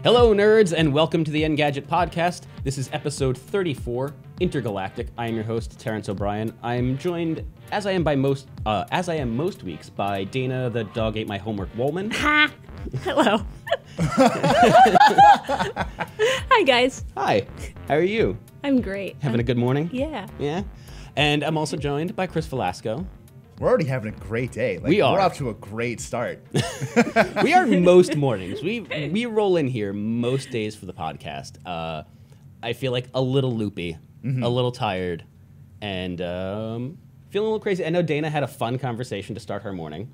Hello, nerds, and welcome to the Engadget Podcast. This is episode 34, Intergalactic. I am your host, Terrence O'Brien. I'm joined, as I am most weeks, by Dana, the dog ate my homework Wollman. Ha! Hello. Hi, guys. Hi. How are you? I'm great. Having a good morning? Yeah. Yeah. And I'm also joined by Chris Velazco. We're already having a great day. We are. We're off to a great start. We are most mornings. We roll in here most days for the podcast. I feel like a little loopy, a little tired, and feeling a little crazy. I know Dana had a fun conversation to start her morning,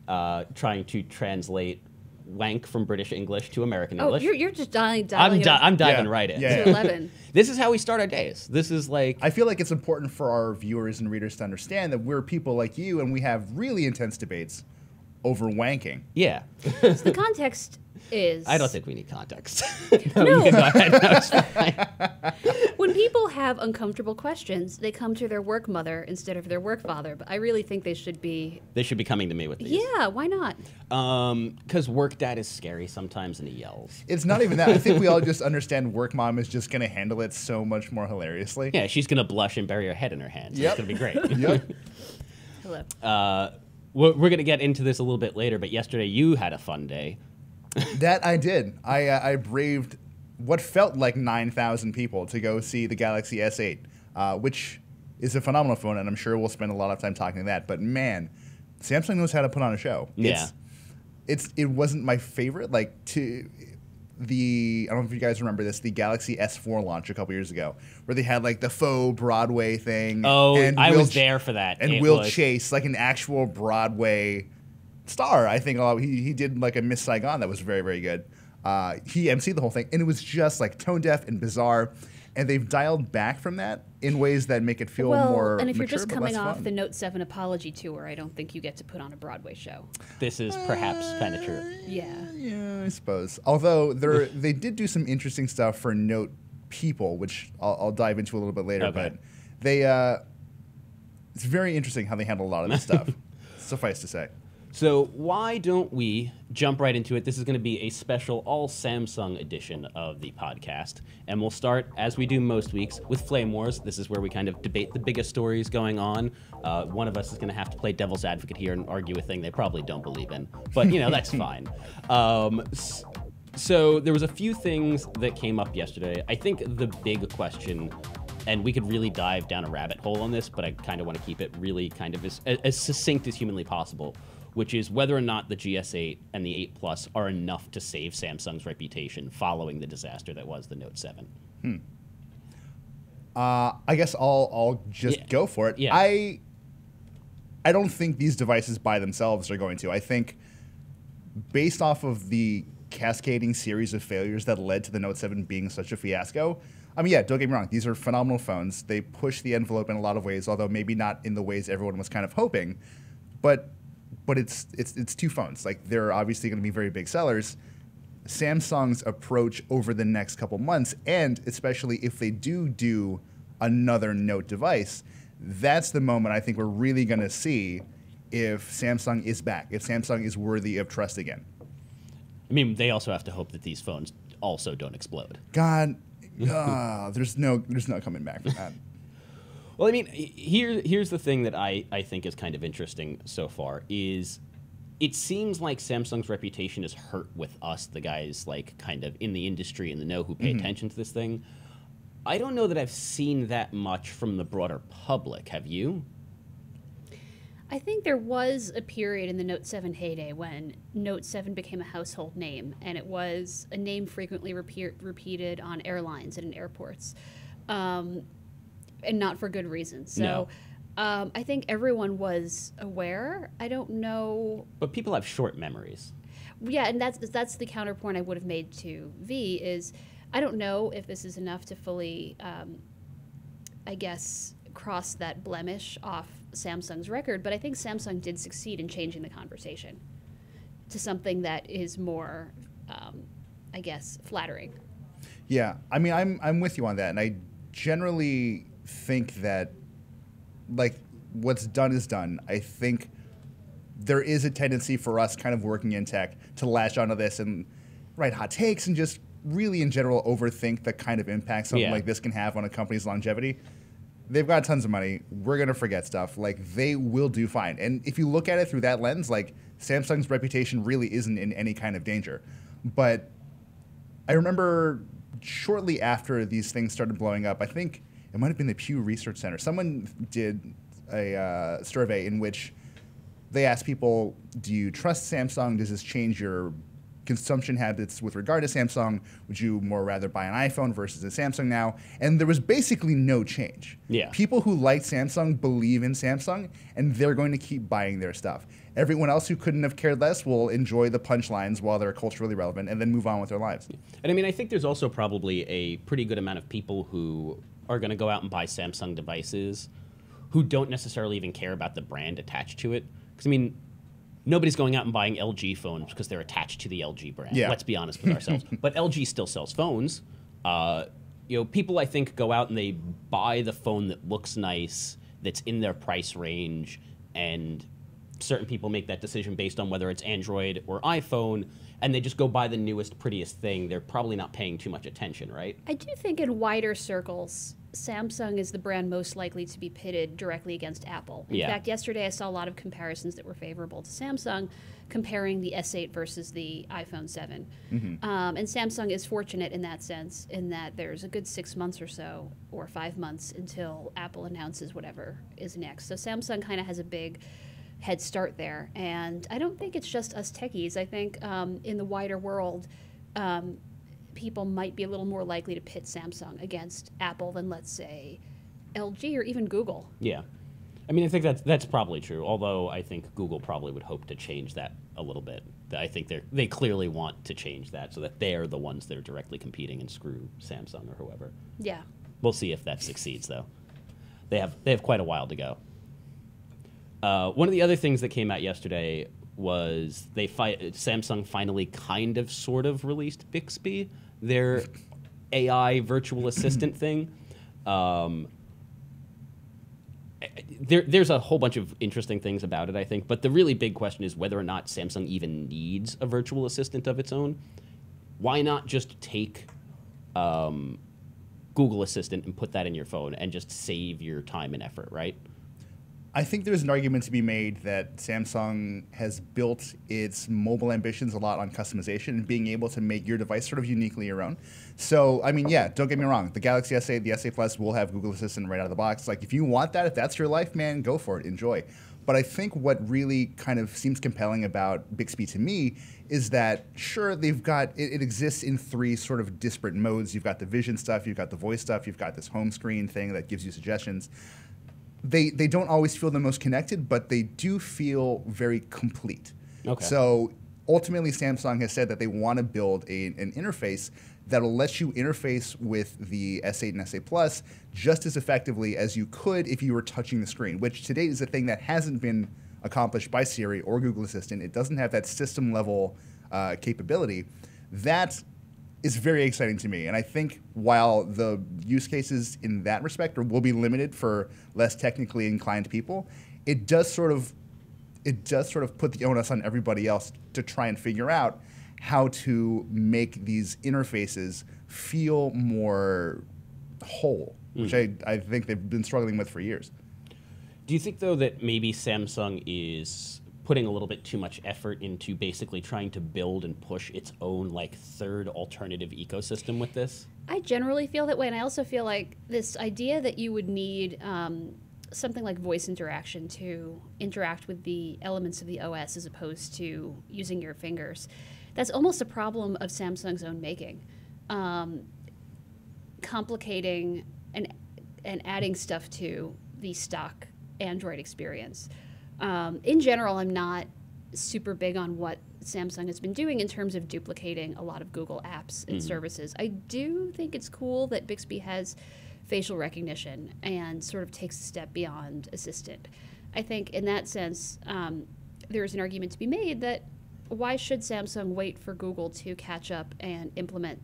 trying to translate wank from British English to American English. You're just dialing I'm diving right in. to 11. This is how we start our days. This is like... I feel like it's important for our viewers and readers to understand that we're people like you, and we have really intense debates over wanking. Yeah. So the context is... I don't think we need context. No. You can go ahead. No, it's fine. When people have uncomfortable questions, they come to their work mother instead of their work father. But I really think they should be... They should be coming to me with these. Yeah, why not? Because work dad is scary sometimes and he yells. It's not even that. I think we all just understand work mom is just going to handle it so much more hilariously. Yeah, she's going to blush and bury her head in her hands. Yep. It's going to be great. Yep. Hello. We're going to get into this a little bit later, but yesterday you had a fun day. That I did. I braved what felt like 9,000 people to go see the Galaxy S8, which is a phenomenal phone, and I'm sure we'll spend a lot of time talking that. But man, Samsung knows how to put on a show. Yeah. It wasn't my favorite. I don't know if you guys remember this, the Galaxy S4 launch a couple years ago, where they had like the faux Broadway thing. Oh, and I was there for that. And Will Chase, like an actual Broadway star. I think he did like a Miss Saigon that was very, very good. He emceed the whole thing, and it was just like tone deaf and bizarre. And they've dialed back from that in ways that make it feel more and if you're mature, just but coming less off fun. the Note 7 apology tour, I don't think you get to put on a Broadway show. This is perhaps kind of true. Yeah. Yeah, I suppose. Although they did do some interesting stuff for Note people, which I'll dive into a little bit later. Okay. But they, it's very interesting how they handle a lot of this stuff. Suffice to say. So why don't we jump right into it? This is going to be a special all Samsung edition of the podcast. And we'll start, as we do most weeks, with Flame Wars. This is where we kind of debate the biggest stories going on. One of us is going to have to play devil's advocate here and argue a thing they probably don't believe in. But, that's fine. So there was a few things that came up yesterday. I think the big question, and we could really dive down a rabbit hole on this, but I kind of want to keep it really kind of as succinct as humanly possible, which is whether or not the GS8 and the 8 Plus are enough to save Samsung's reputation following the disaster that was the Note 7. I guess I'll just go for it. Yeah. I don't think these devices by themselves are going to. I think based off of the cascading series of failures that led to the Note 7 being such a fiasco, I mean, yeah, don't get me wrong. These are phenomenal phones. They push the envelope in a lot of ways, although maybe not in the ways everyone was kind of hoping. But it's two phones. Like, they're obviously going to be very big sellers. Samsung's approach over the next couple months, and especially if they do another Note device, that's the moment I think we're really going to see if Samsung is back, if Samsung is worthy of trust again. I mean, they also have to hope that these phones also don't explode. God, there's no coming back from that. Well, I mean, here's the thing that I think is kind of interesting so far is it seems like Samsung's reputation is hurt with us, the guys like kind of in the industry and the know who pay attention to this thing. I don't know that I've seen that much from the broader public. Have you? I think there was a period in the Note 7 heyday when Note 7 became a household name, and it was a name frequently repeated on airlines and in airports. And not for good reasons. So No. I think everyone was aware. I don't know. But people have short memories. Yeah, and that's the counterpoint I would have made to V is I don't know if this is enough to fully, I guess, cross that blemish off Samsung's record, but I think Samsung did succeed in changing the conversation to something that is more, I guess, flattering. Yeah, I mean, I'm with you on that, and I generally think that, like, what's done is done. I think there is a tendency for us kind of working in tech to latch onto this and write hot takes and just really in general overthink the kind of impact something like this can have on a company's longevity. They've got tons of money. We're going to forget stuff. Like, they will do fine. And if you look at it through that lens, like, Samsung's reputation really isn't in any kind of danger. But I remember shortly after these things started blowing up, I think it might have been the Pew Research Center. Someone did a survey in which they asked people, do you trust Samsung? Does this change your consumption habits with regard to Samsung? Would you more rather buy an iPhone versus a Samsung now? And there was basically no change. Yeah. People who like Samsung believe in Samsung, and they're going to keep buying their stuff. Everyone else who couldn't have cared less will enjoy the punchlines while they're culturally relevant and then move on with their lives. And I mean, I think there's also probably a pretty good amount of people who are going to go out and buy Samsung devices who don't necessarily even care about the brand attached to it. Because, I mean, nobody's going out and buying LG phones because they're attached to the LG brand. Yeah. Let's be honest with ourselves. But LG still sells phones. People, I think, go out and they buy the phone that looks nice, that's in their price range, and certain people make that decision based on whether it's Android or iPhone, and they just go buy the newest, prettiest thing. They're probably not paying too much attention, right? I do think in wider circles, Samsung is the brand most likely to be pitted directly against Apple. In fact, yesterday I saw a lot of comparisons that were favorable to Samsung, comparing the S8 versus the iPhone 7. And Samsung is fortunate in that sense, in that there's a good 6 months or so, or 5 months, until Apple announces whatever is next. So Samsung kind of has a big head start there. And I don't think it's just us techies. I think in the wider world, people might be a little more likely to pit Samsung against Apple than, let's say, LG or even Google. Yeah. I mean, I think that's probably true, although I think Google probably would hope to change that a little bit. I think they clearly want to change that so that they're the ones that are directly competing and screw Samsung or whoever. Yeah. We'll see if that succeeds, though. They have quite a while to go. One of the other things that came out yesterday was Samsung finally kind of sort of released Bixby, their AI virtual assistant thing. There's a whole bunch of interesting things about it, I think, but the really big question is whether or not Samsung even needs a virtual assistant of its own. Why not just take Google Assistant and put that in your phone and just save your time and effort, right? I think there's an argument to be made that Samsung has built its mobile ambitions a lot on customization and being able to make your device sort of uniquely your own. So, I mean, yeah, don't get me wrong. The Galaxy S8, the S8 Plus will have Google Assistant right out of the box. Like, if you want that, if that's your life, man, go for it. Enjoy. But I think what really kind of seems compelling about Bixby to me is that, sure, they've got, it exists in three sort of disparate modes. You've got the vision stuff, you've got the voice stuff, you've got this home screen thing that gives you suggestions. They don't always feel the most connected, but they do feel very complete. Okay. So ultimately, Samsung has said that they want to build an interface that will let you interface with the S8 and S8 Plus just as effectively as you could if you were touching the screen, which to date is a thing that hasn't been accomplished by Siri or Google Assistant. It doesn't have that system-level capability. That is very exciting to me. And I think while the use cases in that respect will be limited for less technically inclined people, it does sort of put the onus on everybody else to try and figure out how to make these interfaces feel more whole, which I think they've been struggling with for years. Do you think, though, that maybe Samsung is putting a little bit too much effort into basically trying to build and push its own third alternative ecosystem with this? I generally feel that way, and I also feel like this idea that you would need something like voice interaction to interact with the elements of the OS as opposed to using your fingers, that's almost a problem of Samsung's own making. Complicating and adding stuff to the stock Android experience. In general, I'm not super big on what Samsung has been doing in terms of duplicating a lot of Google apps and services. I do think it's cool that Bixby has facial recognition and sort of takes a step beyond Assistant. I think in that sense, there's an argument to be made that why should Samsung wait for Google to catch up and implement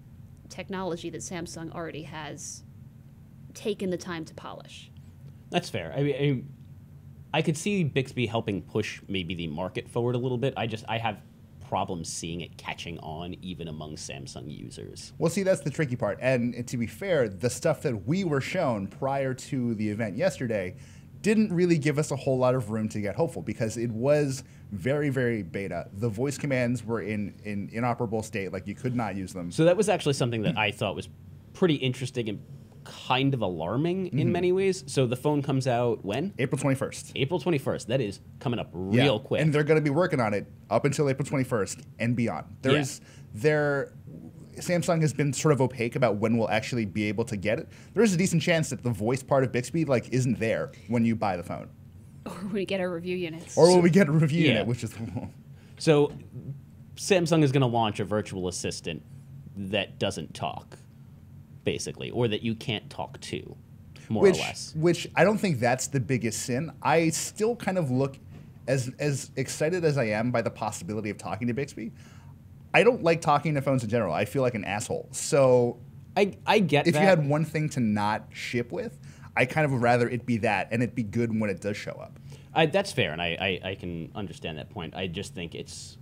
technology that Samsung already has taken the time to polish? That's fair. I mean, I could see Bixby helping push maybe the market forward a little bit. I have problems seeing it catching on even among Samsung users. Well, see, that's the tricky part. And to be fair, the stuff that we were shown prior to the event yesterday didn't really give us a whole lot of room to get hopeful because it was very, very beta. The voice commands were in inoperable state, like you could not use them. So that was actually something that I thought was pretty interesting and kind of alarming in many ways. So the phone comes out when? April 21st. April 21st. That is coming up real quick. And they're going to be working on it up until April 21st and beyond. Samsung has been sort of opaque about when we'll actually be able to get it. There is a decent chance that the voice part of Bixby isn't there when you buy the phone. Or when we get our review units. Or when we get a review unit, which is... So Samsung is going to launch a virtual assistant that doesn't talk, basically, or that you can't talk to, more or less. Which I don't think that's the biggest sin. I still kind of look, as excited as I am by the possibility of talking to Bixby, I don't like talking to phones in general. I feel like an asshole. So I get if that. you had one thing to not ship with, I kind of would rather it be that, and it be good when it does show up. That's fair, and I can understand that point. I just think it's,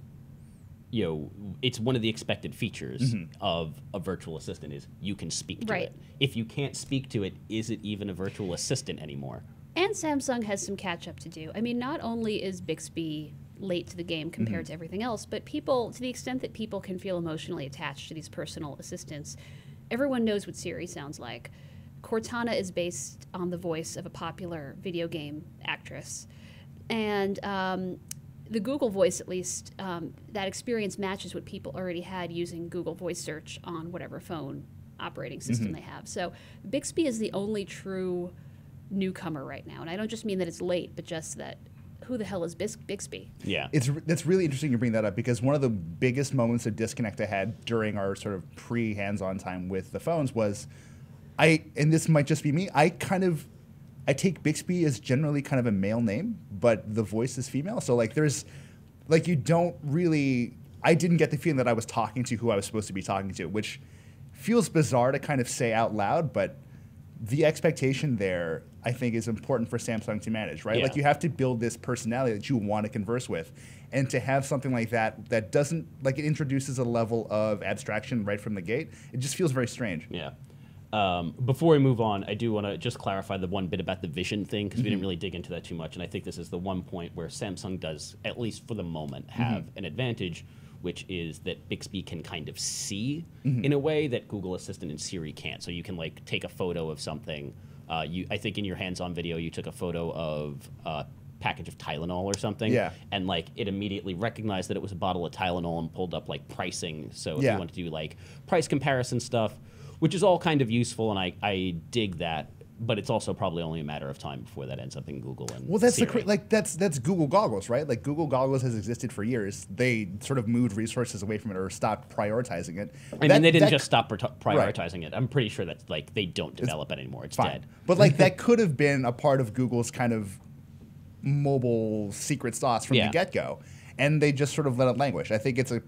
it's one of the expected features of a virtual assistant is you can speak to it. If you can't speak to it, is it even a virtual assistant anymore? And Samsung has some catch up to do. I mean, not only is Bixby late to the game compared to everything else, but people, to the extent that people can feel emotionally attached to these personal assistants, everyone knows what Siri sounds like. Cortana is based on the voice of a popular video game actress. And the Google Voice, at least, that experience matches what people already had using Google Voice Search on whatever phone operating system they have. So Bixby is the only true newcomer right now. And I don't just mean that it's late, but just that who the hell is Bixby? Yeah. That's really interesting you bring that up because one of the biggest moments of disconnect I had during our sort of pre-hands-on time with the phones was and this might just be me, I take Bixby as generally kind of a male name, but the voice is female. So there's you don't really, I didn't get the feeling that I was talking to who I was supposed to be talking to, which feels bizarre to kind of say out loud, but the expectation there, I think, is important for Samsung to manage, right? Yeah. You have to build this personality that you want to converse with. And to have something like that doesn't, it introduces a level of abstraction right from the gate, it just feels very strange. Yeah. Before we move on, I do want to just clarify the one bit about the vision thing, because we didn't really dig into that too much. And I think this is the one point where Samsung does, at least for the moment, have an advantage, which is that Bixby can kind of see in a way that Google Assistant and Siri can't. So you can take a photo of something. I think in your hands-on video, you took a photo of a package of Tylenol or something. Yeah. And it immediately recognized that it was a bottle of Tylenol and pulled up pricing. So if you want to do price comparison stuff, which is all kind of useful, and I dig that. But it's also probably only a matter of time before that ends up in Google and that's Siri. that's Google Goggles, right? Google Goggles has existed for years. They sort of moved resources away from it or stopped prioritizing it. I mean, they didn't just stop prioritizing it. I'm pretty sure that they don't develop it anymore. It's fine. dead. But that could have been a part of Google's kind of mobile secret sauce from the get-go, and they just sort of let it languish. I think it's a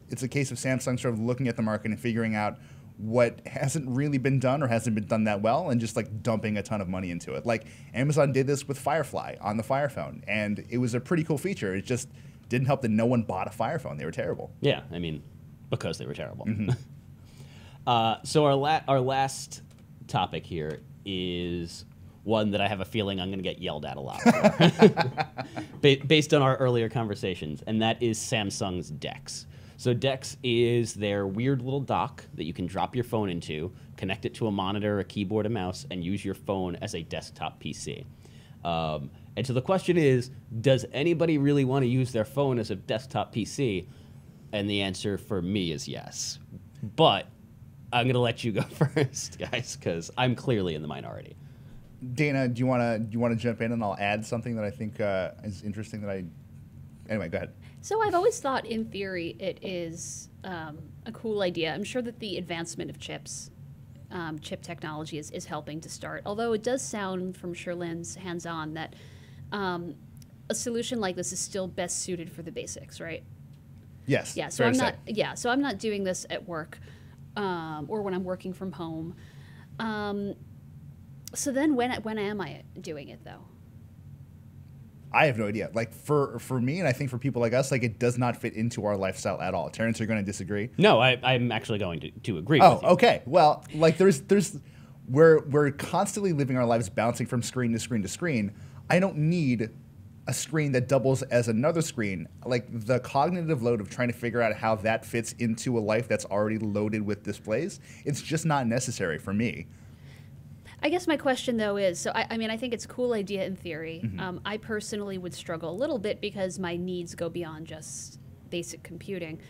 case of Samsung sort of looking at the market and figuring out what hasn't really been done or hasn't been done that well and just dumping a ton of money into it. Amazon did this with Firefly on the Fire Phone, and it was a pretty cool feature. It just didn't help that no one bought a Fire Phone. They were terrible. Yeah, I mean, because they were terrible. So our last topic here is one that I have a feeling I'm going to get yelled at a lot for, based on our earlier conversations, and that is Samsung's DeX. So DeX is their weird little dock that you can drop your phone into, connect it to a monitor, a keyboard, a mouse, and use your phone as a desktop PC. And so the question is, does anybody really want to use their phone as a desktop PC? And the answer for me is yes. But I'm going to let you go first, guys, because I'm clearly in the minority. Dana, do you want to jump in and I'll add something that I think is interesting Anyway, go ahead. So I've always thought, in theory, it is a cool idea. I'm sure that the advancement of chips, chip technology is helping to start. Although it does sound from Sherlin's hands-on that a solution like this is still best suited for the basics, right? Yes. Yeah. So I'm not doing this at work or when I'm working from home. So then, when am I doing it though? I have no idea. Like for me, and I think for people like us, like it does not fit into our lifestyle at all. Terrence, you're going to disagree? No, I'm actually going to agree with you. Oh, okay. Well, like we're constantly living our lives bouncing from screen to screen to screen. I don't need a screen that doubles as another screen. Like the cognitive load of trying to figure out how that fits into a life that's already loaded with displays, it's just not necessary for me. I guess my question, though, is, so I mean, I think it's a cool idea in theory. I personally would struggle a little bit because my needs go beyond just basic computing.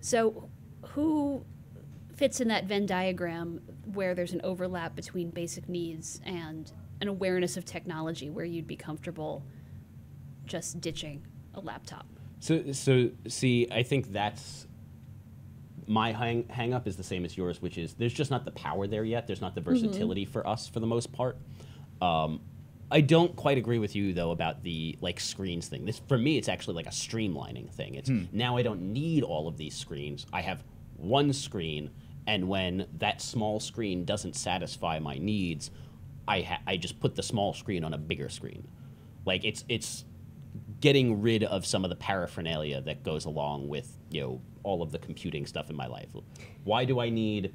So who fits in that Venn diagram where there's an overlap between basic needs and an awareness of technology where you'd be comfortable just ditching a laptop? So see, I think that's my hang up is the same as yours, which is there's just not the power there yet. There's not the versatility for us for the most part. I don't quite agree with you though about the like screens thing. This for me, it's actually like a streamlining thing. It's now I don't need all of these screens. I have one screen, and when that small screen doesn't satisfy my needs, I just put the small screen on a bigger screen. Like it's getting rid of some of the paraphernalia that goes along with, you know, all of the computing stuff in my life. Why do I need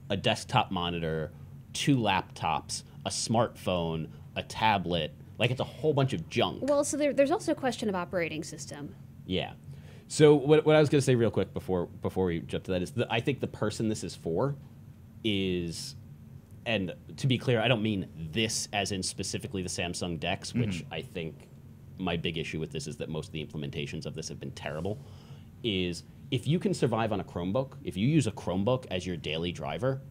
a desktop monitor, 2 laptops, a smartphone, a tablet? Like, it's a whole bunch of junk. Well, so there's also a question of operating system. Yeah. So what I was going to say real quick before we jump to that is I think the person this is for is, and to be clear, I don't mean this as in specifically the Samsung DeX, which I think my big issue with this is that most of the implementations of this have been terrible, is if you can survive on a Chromebook, if you use a Chromebook as your daily driver,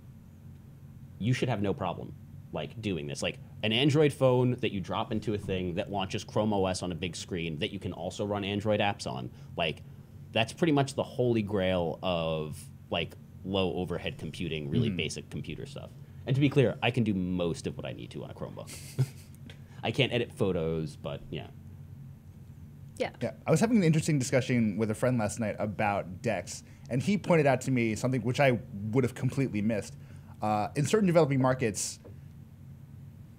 you should have no problem like doing this. Like an Android phone that you drop into a thing that launches Chrome OS on a big screen that you can also run Android apps on, like that's pretty much the holy grail of like low overhead computing, really basic computer stuff. And to be clear, I can do most of what I need to on a Chromebook. I can't edit photos, but yeah. Yeah, I was having an interesting discussion with a friend last night about DeX, and he pointed out to me something which I would have completely missed. In certain developing markets,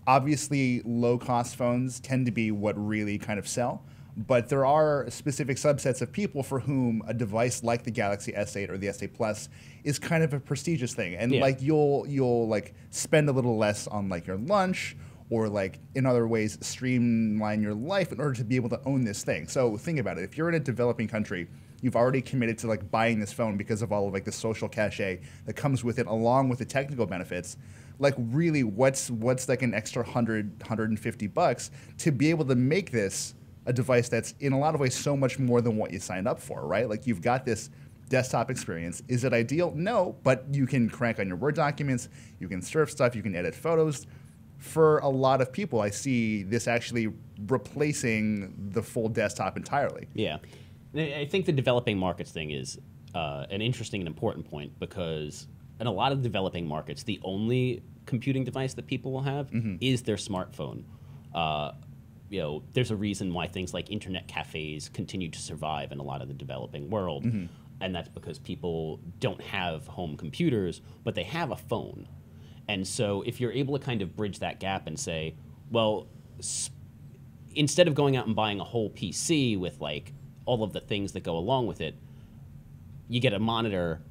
obviously low-cost phones tend to be what really kind of sell, but there are specific subsets of people for whom a device like the Galaxy S8 or the S8 Plus is kind of a prestigious thing, and like you'll like spend a little less on like your lunch, or like in other ways streamline your life in order to be able to own this thing. So think about it. If you're in a developing country, you've already committed to like buying this phone because of all of like the social cachet that comes with it along with the technical benefits. Like really what's like an extra $150 to be able to make this a device that's in a lot of ways so much more than what you signed up for, right? Like you've got this desktop experience. Is it ideal? No, but you can crank on your Word documents, you can surf stuff, you can edit photos. For a lot of people, I see this actually replacing the full desktop entirely. Yeah. I think the developing markets thing is an interesting and important point because in a lot of developing markets, the only computing device that people will have is their smartphone. You know, there's a reason why things like internet cafes continue to survive in a lot of the developing world, and that's because people don't have home computers, but they have a phone. And so if you're able to kind of bridge that gap and say, well, instead of going out and buying a whole PC with like all of the things that go along with it, you get a monitor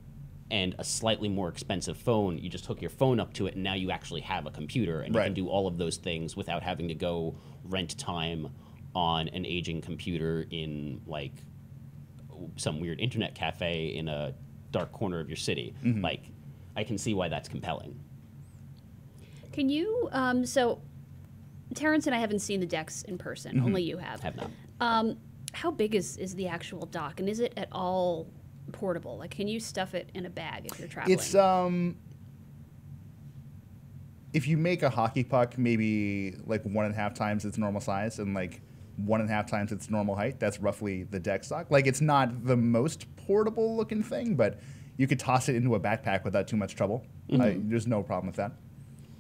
and a slightly more expensive phone. You just hook your phone up to it, and now you actually have a computer, and you can do all of those things without having to go rent time on an aging computer in like some weird internet cafe in a dark corner of your city. Like, I can see why that's compelling. Can you, so Terrence and I haven't seen the DeX in person, only you have. Have not. How big is the actual dock, and is it at all portable? Like, can you stuff it in a bag if you're traveling? It's, if you make a hockey puck maybe like 1.5 times its normal size and like 1.5 times its normal height, that's roughly the DeX dock. Like, it's not the most portable looking thing, but you could toss it into a backpack without too much trouble. There's no problem with that.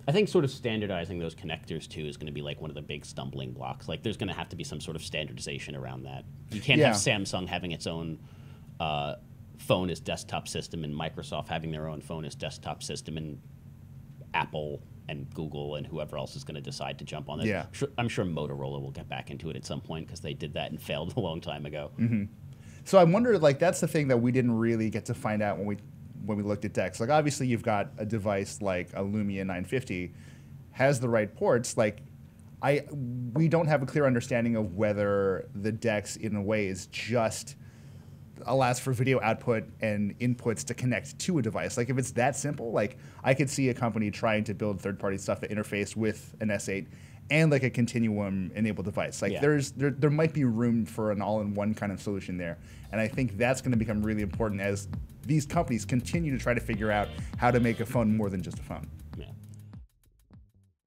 I think sort of standardizing those connectors, too, is going to be like one of the big stumbling blocks. Like, there's going to have to be some sort of standardization around that. You can't have Samsung having its own phone as desktop system and Microsoft having their own phone as desktop system and Apple and Google and whoever else is going to decide to jump on it. Yeah. I'm sure Motorola will get back into it at some point because they did that and failed a long time ago. So I wonder, like, that's the thing that we didn't really get to find out when we looked at DeX. Like, obviously, you've got a device like a Lumia 950 has the right ports. Like, we don't have a clear understanding of whether the DeX, in a way, is just allows for video output and inputs to connect to a device. Like, if it's that simple, like, I could see a company trying to build third-party stuff that interface with an S8 and like a Continuum-enabled device. Like, there might be room for an all-in-one kind of solution there. And I think that's going to become really important as these companies continue to try to figure out how to make a phone more than just a phone.